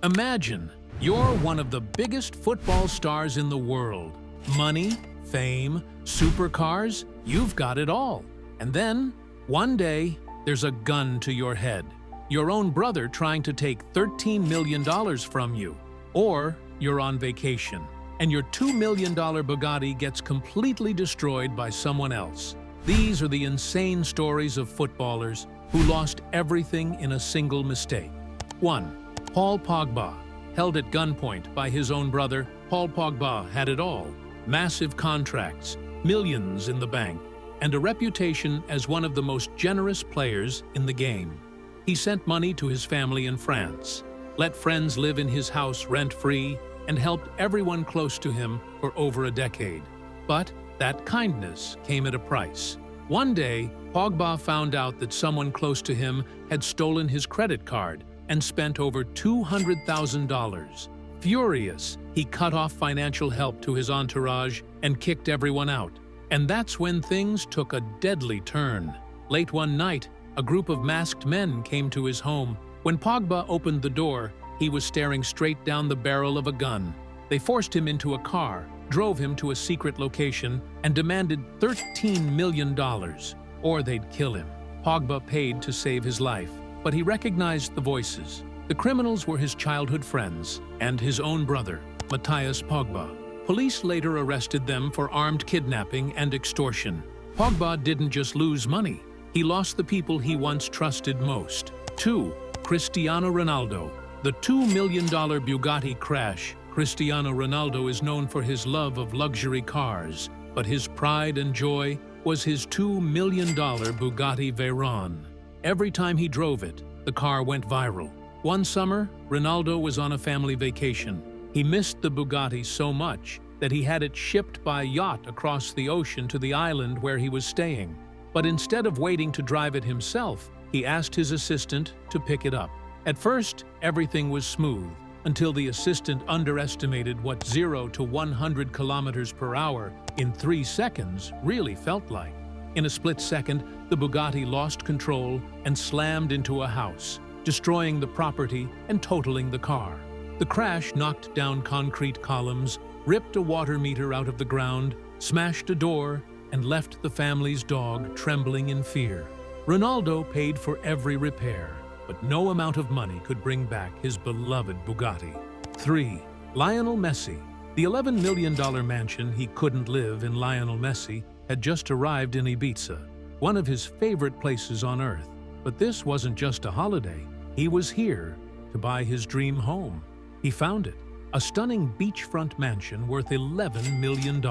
Imagine you're one of the biggest football stars in the world. Money, fame, supercars, you've got it all. And then, one day, there's a gun to your head. Your own brother trying to take $13 million from you. Or you're on vacation, and your $2 million Bugatti gets completely destroyed by someone else. These are the insane stories of footballers who lost everything in a single mistake. 1. Paul Pogba. Held at gunpoint by his own brother, Paul Pogba had it all. Massive contracts, millions in the bank, and a reputation as one of the most generous players in the game. He sent money to his family in France, let friends live in his house rent-free, and helped everyone close to him for over a decade. But that kindness came at a price. One day, Pogba found out that someone close to him had stolen his credit card and spent over $200,000. Furious, he cut off financial help to his entourage and kicked everyone out. And that's when things took a deadly turn. Late one night, a group of masked men came to his home. When Pogba opened the door, he was staring straight down the barrel of a gun. They forced him into a car, drove him to a secret location, and demanded $13 million, or they'd kill him. Pogba paid to save his life, but he recognized the voices. The criminals were his childhood friends and his own brother, Matthias Pogba. Police later arrested them for armed kidnapping and extortion. Pogba didn't just lose money, he lost the people he once trusted most. 2. Cristiano Ronaldo. The $2 million Bugatti crash. Cristiano Ronaldo is known for his love of luxury cars, but his pride and joy was his $2 million Bugatti Veyron. Every time he drove it, the car went viral. One summer, Ronaldo was on a family vacation. He missed the Bugatti so much that he had it shipped by yacht across the ocean to the island where he was staying. But instead of waiting to drive it himself, he asked his assistant to pick it up. At first, everything was smooth, until the assistant underestimated what 0 to 100 kilometers per hour in 3 seconds really felt like. In a split second, the Bugatti lost control and slammed into a house, destroying the property and totaling the car. The crash knocked down concrete columns, ripped a water meter out of the ground, smashed a door, and left the family's dog trembling in fear. Ronaldo paid for every repair, but no amount of money could bring back his beloved Bugatti. 3. Lionel Messi. The $11 million mansion he couldn't live in Lionel Messi had just arrived in Ibiza, one of his favorite places on earth. But this wasn't just a holiday. He was here to buy his dream home. He found it, a stunning beachfront mansion worth $11 million.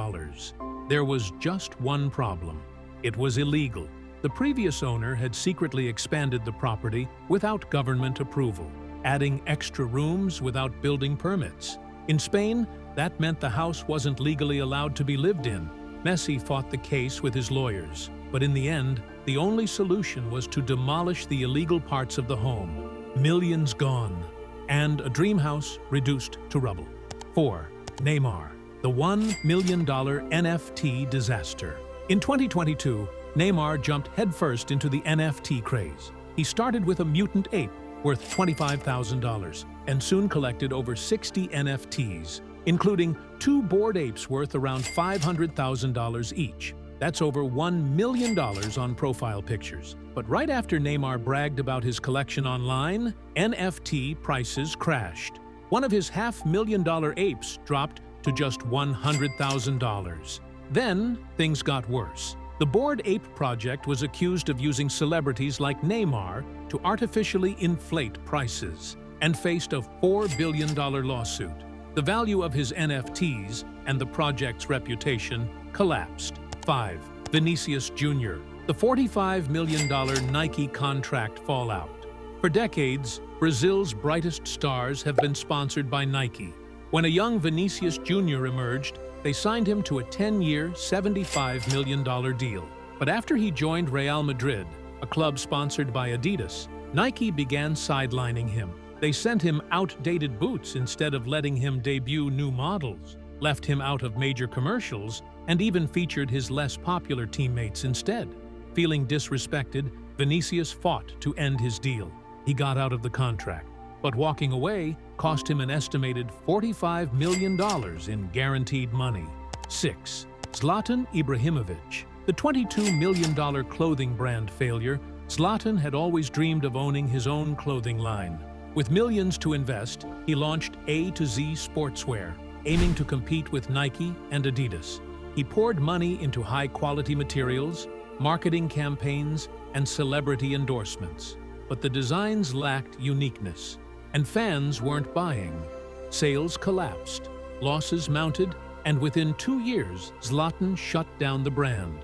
There was just one problem. It was illegal. The previous owner had secretly expanded the property without government approval, adding extra rooms without building permits. In Spain, that meant the house wasn't legally allowed to be lived in. Messi fought the case with his lawyers, but in the end, the only solution was to demolish the illegal parts of the home. Millions gone, and a dream house reduced to rubble. 4. Neymar. The $1 million NFT disaster. In 2022, Neymar jumped headfirst into the NFT craze. He started with a mutant ape worth $25,000 and soon collected over 60 NFTs, including 2 bored apes worth around $500,000 each. That's over $1 million on profile pictures. But right after Neymar bragged about his collection online, NFT prices crashed. One of his $500,000 apes dropped to just $100,000. Then things got worse. The Bored Ape Project was accused of using celebrities like Neymar to artificially inflate prices and faced a $4 billion lawsuit. The value of his NFTs and the project's reputation collapsed. 5. Vinicius Jr. The $45 million Nike contract fallout. For decades, Brazil's brightest stars have been sponsored by Nike. When a young Vinicius Jr. emerged, they signed him to a 10-year, $75 million deal. But after he joined Real Madrid, a club sponsored by Adidas, Nike began sidelining him. They sent him outdated boots instead of letting him debut new models, left him out of major commercials, and even featured his less popular teammates instead. Feeling disrespected, Vinicius fought to end his deal. He got out of the contract. But walking away cost him an estimated $45 million in guaranteed money. 6. Zlatan Ibrahimovic. The $22 million clothing brand failure, Zlatan had always dreamed of owning his own clothing line. With millions to invest, he launched A to Z Sportswear, aiming to compete with Nike and Adidas. He poured money into high-quality materials, marketing campaigns, and celebrity endorsements. But the designs lacked uniqueness, and fans weren't buying. Sales collapsed, losses mounted, and within 2 years, Zlatan shut down the brand,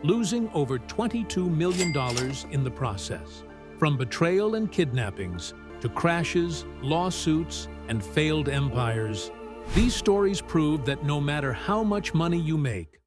losing over $22 million in the process. From betrayal and kidnappings to crashes, lawsuits, and failed empires, these stories prove that no matter how much money you make,